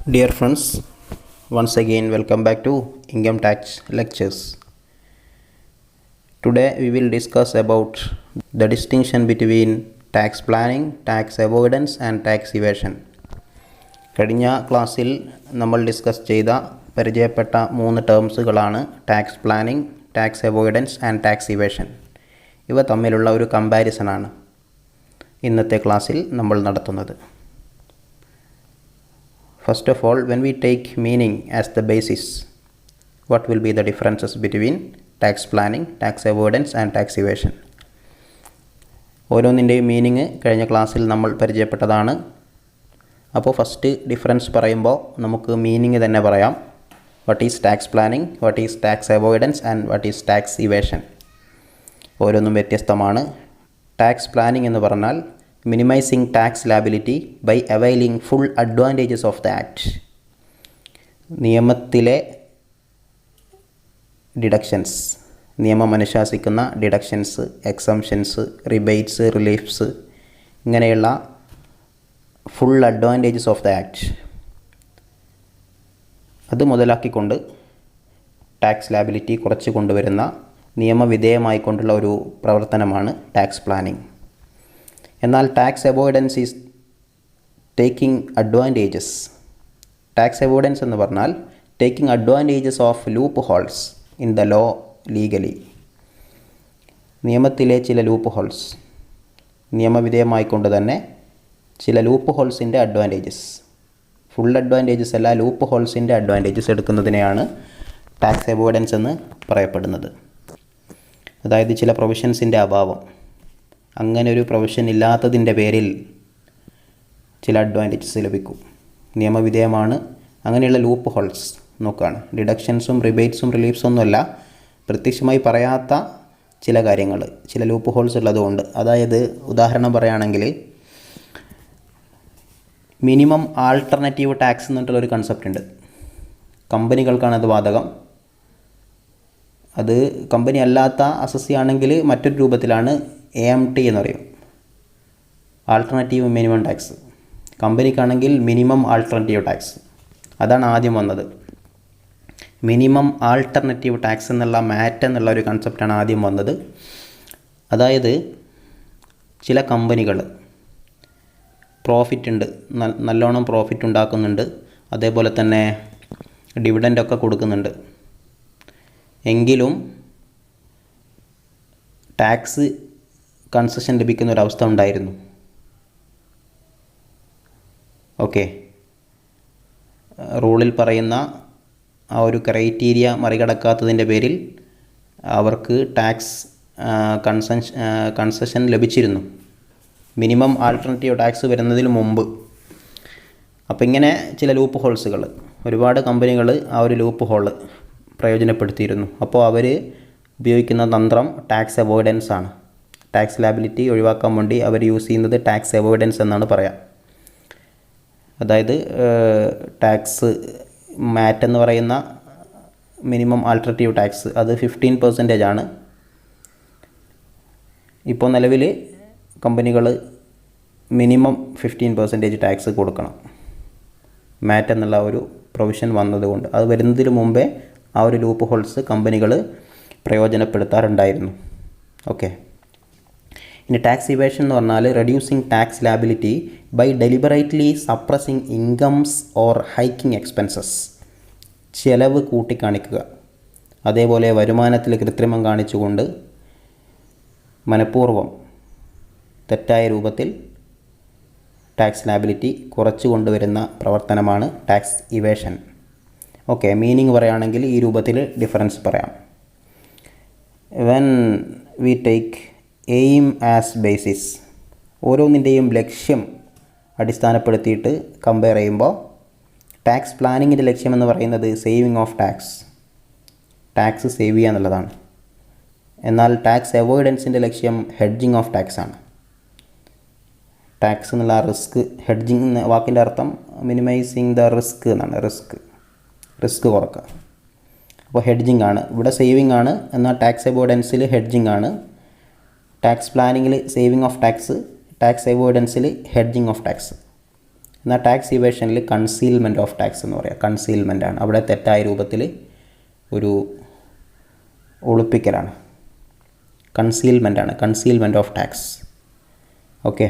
Dear friends, once again welcome back to Income Tax Lectures. Today we will discuss about the distinction between tax planning, tax avoidance and tax evasion. കഴിഞ്ഞ ക്ലാസ്സിൽ നമ്മൾ discuss ചെയ്ത പരിചയപ്പെട്ട 3 ടേംസുകളാണ് tax planning, tax avoidance and tax evasion. ഇവ തമ്മിലുള്ള ഒരു കമ്പാരിസണാണ് ഇന്നത്തെ ക്ലാസ്സിൽ നമ്മൾ നടത്തുന്നത്. First of all, when we take meaning as the basis, what will be the differences between tax planning, tax avoidance and tax evasion? ഓരോന്നിൻ്റെയും മീനിങ് കഴിഞ്ഞ ക്ലാസ്സിൽ നമ്മൾ പരിചയപ്പെട്ടതാണ്. അപ്പോൾ ഫസ്റ്റ് ഡിഫറൻസ് പറയുമ്പോൾ നമുക്ക് മീനിങ് തന്നെ പറയാം. What is tax planning, what is tax avoidance and what is tax evasion. ഓരോന്നും വ്യത്യസ്തമാണ്. ടാക്സ് പ്ലാനിങ് എന്ന് പറഞ്ഞാൽ minimizing tax liability by availing full advantages of the act. നിയമത്തിലെ ഡിഡക്ഷൻസ്, നിയമം അനുശാസിക്കുന്ന ഡിഡക്ഷൻസ്, എക്സംഷൻസ്, റിബേറ്റ്സ്, റിലീഫ്സ്, ഇങ്ങനെയുള്ള full advantages of the act അത് മുതലാക്കിക്കൊണ്ട് ടാക്സ് ലാബിലിറ്റി കുറച്ച് കൊണ്ടുവരുന്ന നിയമവിധേയമായിക്കൊണ്ടുള്ള ഒരു പ്രവർത്തനമാണ് ടാക്സ് പ്ലാനിങ്. എന്നാൽ tax avoidance is taking advantages. Tax avoidance എന്ന് പറഞ്ഞാൽ taking advantages of loopholes in the law legally. നിയമത്തിലെ ചില ലൂപ്പ് ഹോൾസ്, നിയമവിധേയമായിക്കൊണ്ട് തന്നെ ചില ലൂപ്പ് ഹോൾസിൻ്റെ അഡ്വാൻറ്റേജസ്, ഫുൾ അഡ്വാൻറ്റേജസ് അല്ല, ലൂപ്പ് ഹോൾസിൻ്റെ അഡ്വാൻറ്റേജസ് എടുക്കുന്നതിനെയാണ് ടാക്സ് അവോയ്ഡൻസ് എന്ന് പറയപ്പെടുന്നത്. അതായത് ചില പ്രൊവിഷൻസിൻ്റെ അഭാവം, അങ്ങനെ ഒരു പ്രൊവിഷൻ ഇല്ലാത്തതിൻ്റെ പേരിൽ ചില അഡ്വാൻറ്റേജസ് ലഭിക്കും. നിയമവിധേയമാണ്, അങ്ങനെയുള്ള ലൂപ്പ് ഹോൾസ് നോക്കുകയാണ്. ഡിഡക്ഷൻസും റിബേറ്റ്സും റിലീഫ്സും ഒന്നുമല്ല, പ്രത്യക്ഷമായി പറയാത്ത ചില കാര്യങ്ങൾ, ചില ലൂപ്പ് ഹോൾസ് ഉള്ളതുകൊണ്ട്. അതായത് ഉദാഹരണം പറയുകയാണെങ്കിൽ മിനിമം ആൾട്ടർനേറ്റീവ് ടാക്സ് എന്നിട്ടുള്ളൊരു കൺസെപ്റ്റ് ഉണ്ട്. കമ്പനികൾക്കാണ് അത് ബാധകം. അത് കമ്പനി അല്ലാത്ത അസസി ആണെങ്കിൽ മറ്റൊരു രൂപത്തിലാണ് AMT എന്ന് പറയും, ആൾട്ടർനേറ്റീവ് മിനിമം ടാക്സ്. കമ്പനിക്കാണെങ്കിൽ മിനിമം ആൾട്ടർനേറ്റീവ് ടാക്സ്. അതാണ് ആദ്യം വന്നത്. മിനിമം ആൾട്ടർനേറ്റീവ് ടാക്സ് എന്നുള്ള മാറ്റ് എന്നുള്ള ഒരു കൺസെപ്റ്റാണ് ആദ്യം വന്നത്. അതായത് ചില കമ്പനികൾ പ്രോഫിറ്റ് ഉണ്ട്, നല്ലോണം പ്രോഫിറ്റ് ഉണ്ടാക്കുന്നുണ്ട്, അതേപോലെ തന്നെ ഡിവിഡൻഡൊക്കെ കൊടുക്കുന്നുണ്ട്. എങ്കിലും ടാക്സ് കൺസെഷൻ ലഭിക്കുന്ന ഒരവസ്ഥ ഉണ്ടായിരുന്നു. ഓക്കെ, റൂളിൽ പറയുന്ന ആ ഒരു ക്രൈറ്റീരിയ മറികടക്കാത്തതിൻ്റെ പേരിൽ അവർക്ക് ടാക്സ് കൺസെഷൻ ലഭിച്ചിരുന്നു, മിനിമം ആൾട്ടർനേറ്റീവ് ടാക്സ് വരുന്നതിന് മുമ്പ്. അപ്പോൾ ഇങ്ങനെ ചില ലൂപ്പ് ഹോൾസുകൾ, ഒരുപാട് കമ്പനികൾ ആ ഒരു ലൂപ്പ് ഹോൾ പ്രയോജനപ്പെടുത്തിയിരുന്നു. അപ്പോൾ അവർ ഉപയോഗിക്കുന്ന തന്ത്രം ടാക്സ് അവോയ്ഡൻസ് ആണ്. ടാക്സ് ലാബിലിറ്റി ഒഴിവാക്കാൻ വേണ്ടി അവർ യൂസ് ചെയ്യുന്നത് ടാക്സ് അവോയ്ഡൻസ് എന്നാണ് പറയാം. അതായത് ടാക്സ് മാറ്റ് എന്ന് പറയുന്ന മിനിമം ആൾട്ടർനേറ്റീവ് ടാക്സ് അത് 15% ആണ്. ഇപ്പോൾ നിലവിൽ കമ്പനികൾ മിനിമം 15% ടാക്സ് കൊടുക്കണം, മാറ്റ് എന്നുള്ള ഒരു പ്രൊവിഷൻ വന്നതുകൊണ്ട്. അത് വരുന്നതിന് മുമ്പേ ആ ഒരു ലൂപ്പ് ഹോൾസ് കമ്പനികൾ പ്രയോജനപ്പെടുത്താറുണ്ടായിരുന്നു. ഓക്കെ, ഇനി ടാക്സ് ഇവേഷൻ എന്ന് പറഞ്ഞാൽ reducing tax liability by deliberately suppressing incomes or hiking expenses. ചെലവ് കൂട്ടിക്കാണിക്കുക, അതേപോലെ വരുമാനത്തിൽ കൃത്രിമം കാണിച്ചുകൊണ്ട് മനഃപൂർവ്വം തെറ്റായ രൂപത്തിൽ ടാക്സ് ലാബിലിറ്റി കുറച്ച് കൊണ്ടുവരുന്ന പ്രവർത്തനമാണ് ടാക്സ് ഇവേഷൻ. ഓക്കെ, മീനിങ് പറയുകയാണെങ്കിൽ ഈ രൂപത്തിൽ ഡിഫറൻസ് പറയാം. When we take aim as basis, ഓരോന്നിൻ്റെയും ലക്ഷ്യം അടിസ്ഥാനപ്പെടുത്തിയിട്ട് കമ്പയർ ചെയ്യുമ്പോൾ ടാക്സ് പ്ലാനിങ്ങിൻ്റെ ലക്ഷ്യമെന്ന് പറയുന്നത് സേവിങ് ഓഫ് ടാക്സ് സേവ് ചെയ്യുക എന്നുള്ളതാണ്. എന്നാൽ ടാക്സ് അവോയ്ഡൻസിൻ്റെ ലക്ഷ്യം ഹെഡ്ജിങ് ഓഫ് ടാക്സ് ആണ്. ടാക്സ് എന്നുള്ള റിസ്ക്, ഹെഡ്ജിങ് എന്ന വാക്കിൻ്റെ അർത്ഥം മിനിമൈസിങ് ദ റിസ്ക് എന്നാണ്. റിസ്ക് കുറക്കുക. അപ്പോൾ ഹെഡ്ജിങ് ആണ്, ഇവിടെ സേവിങ് ആണ്. എന്നാൽ ടാക്സ് അവോയ്ഡൻസിൽ ഹെഡ്ജിങ് ആണ്. ടാക്സ് പ്ലാനിങ്ങിൽ സേവിങ് ഓഫ് ടാക്സ്, ടാക്സ് അവോയ്ഡൻസിൽ ഹെഡ്ജിങ് ഓഫ് ടാക്സ്. എന്നാൽ ടാക്സ് ഇവേഷനിൽ കൺസീൽമെൻറ്റ് ഓഫ് ടാക്സ് എന്ന് പറയാം. കൺസീൽമെൻ്റ് ആണ്. അവിടെ തെറ്റായ രൂപത്തിൽ ഒരു ഒളിപ്പിക്കലാണ്. കൺസീൽമെൻ്റ് ആണ്, കൺസീൽമെൻറ്റ് ഓഫ് ടാക്സ്. ഓക്കെ.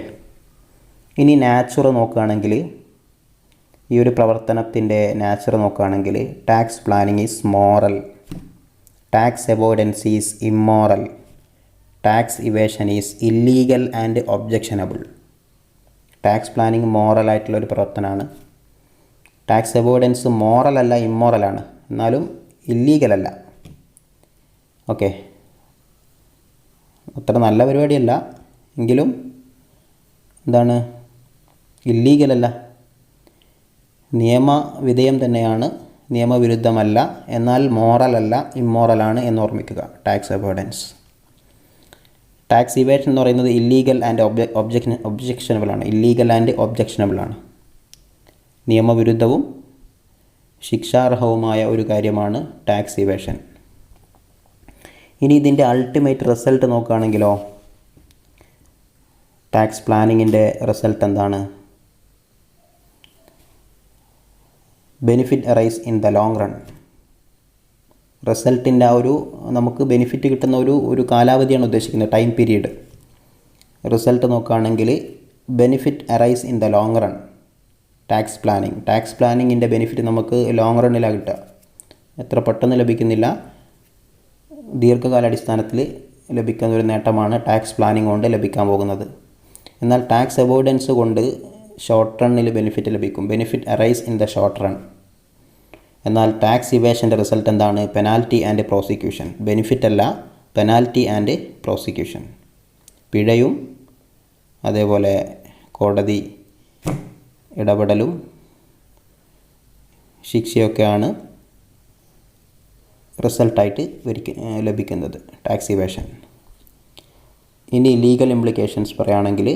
ഇനി നാച്ചുറ നോക്കുകയാണെങ്കിൽ, ഈ ഒരു പ്രവർത്തനത്തിൻ്റെ നാച്ചുറ നോക്കുകയാണെങ്കിൽ, tax planning is moral, tax avoidance is immoral, tax evasion is illegal and objectionable. Tax planning മോറലായിട്ടുള്ളൊരു പ്രവർത്തനമാണ്. ടാക്സ് അവോയ്ഡൻസ് മോറലല്ല, ഇമ്മോറലാണ്, എന്നാലും ഇല്ലീഗലല്ല. ഓക്കെ, അത്ര നല്ല പരിപാടിയല്ല, എങ്കിലും എന്താണ്, ഇല്ലീഗലല്ല, നിയമവിധേയം തന്നെയാണ്, നിയമവിരുദ്ധമല്ല, എന്നാൽ മോറലല്ല, ഇമ്മോറലാണ് എന്ന് ഓർമ്മിക്കുക. Tax avoidance. ടാക്സ് ഇവേഷൻ എന്ന് പറയുന്നത് ഇല്ലീഗൽ ആൻഡ് ഒബ്ജക്ഷനബിളാണ്. ഇല്ലീഗൽ ആൻഡ് ഒബ്ജക്ഷനബിളാണ്, നിയമവിരുദ്ധവും ശിക്ഷാർഹവുമായ ഒരു കാര്യമാണ് ടാക്സ് ഇവേഷൻ. ഇനി ഇതിൻ്റെ അൾട്ടിമേറ്റ് റിസൾട്ട് നോക്കുകയാണെങ്കിലോ, ടാക്സ് പ്ലാനിങ്ങിൻ്റെ റിസൾട്ട് എന്താണ്? Benefit arise in the long run. റിസൾട്ടിൻ്റെ ആ ഒരു നമുക്ക് ബെനിഫിറ്റ് കിട്ടുന്ന ഒരു കാലാവധിയാണ് ഉദ്ദേശിക്കുന്നത്, ടൈം പീരീഡ്. റിസൾട്ട് നോക്കുകയാണെങ്കിൽ benefit arise in the long run. Tax പ്ലാനിങ്ങിൻ്റെ ബെനിഫിറ്റ് നമുക്ക് ലോങ് റണ്ണിലാണ് കിട്ടുക. എത്ര പെട്ടെന്ന് ലഭിക്കുന്നില്ല, ദീർഘകാലാടിസ്ഥാനത്തിൽ ലഭിക്കുന്ന ഒരു നേട്ടമാണ് ടാക്സ് പ്ലാനിങ് കൊണ്ട് ലഭിക്കാൻ പോകുന്നത്. എന്നാൽ ടാക്സ് അവോയ്ഡൻസ് കൊണ്ട് ഷോർട്ട് റണ്ണിൽ ബെനിഫിറ്റ് ലഭിക്കും. Benefit arise in the short run. എന്നാൽ ടാക്സ് ഇവേഷൻ്റെ റിസൾട്ട് എന്താണ്? Penalty and prosecution. ബെനിഫിറ്റ് അല്ല, പെനാൽറ്റി ആൻഡ് പ്രോസിക്യൂഷൻ. പിഴയും അതേപോലെ കോടതി ഇടപെടലും ശിക്ഷയൊക്കെയാണ് റിസൾട്ടായിട്ട് ലഭിക്കുന്നത് ടാക്സ് ഇവേഷൻ. ഇനി ലീഗൽ ഇംപ്ലിക്കേഷൻസ് പറയുകയാണെങ്കിൽ,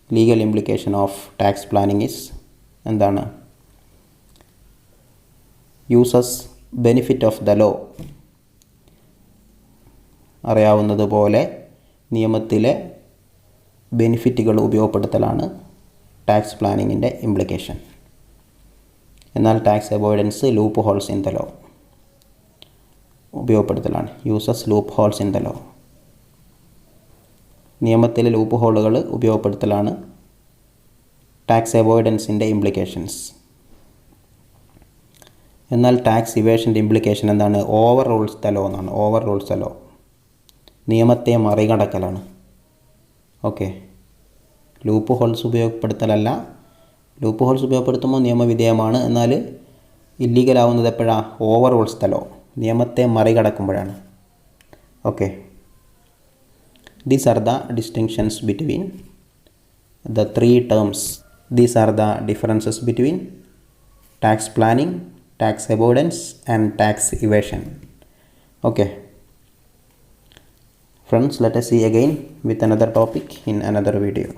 legal implication of tax planning is എന്താണ്? Uses benefit of the law. അറിയാവുന്നതുപോലെ നിയമത്തിലെ ബെനിഫിറ്റുകൾ ഉപയോഗപ്പെടുത്തലാണ് ടാക്സ് പ്ലാനിങ്ങിൻ്റെ ഇംപ്ലിക്കേഷൻ. എന്നാൽ tax avoidance loopholes in the law ഉപയോഗപ്പെടുത്തലാണ്. Uses loopholes in the law. നിയമത്തിലെ ലൂപ്പ് ഹോളുകൾ ഉപയോഗപ്പെടുത്തലാണ് ടാക്സ് അവോയ്ഡൻസിൻ്റെ ഇംപ്ലിക്കേഷൻസ്. എന്നാൽ ടാക്സ് ഇവേഷൻ്റെ ഇംപ്ലിക്കേഷൻ എന്താണ്? ഓവർ റൂൾസ് ദ ലോ എന്നാണ്. ഓവർ റൂൾസ് ദ ലോ, നിയമത്തെ മറികടക്കലാണ്. ഓക്കെ, ലൂപ്പ് ഹോൾസ് ഉപയോഗപ്പെടുത്തലല്ല. ലൂപ്പ് ഹോൾസ് ഉപയോഗപ്പെടുത്തുമ്പോൾ നിയമവിധേയമാണ്, എന്നാൽ ഇല്ലീഗലാവുന്നത് എപ്പോഴാണ്? ഓവർ റൂൾസ് ദ ലോ, നിയമത്തെ മറികടക്കുമ്പോഴാണ്. Okay, these are the distinctions between the three terms. These are the differences between tax planning, tax avoidance and tax evasion. Okay friends, let us see again with another topic in another video.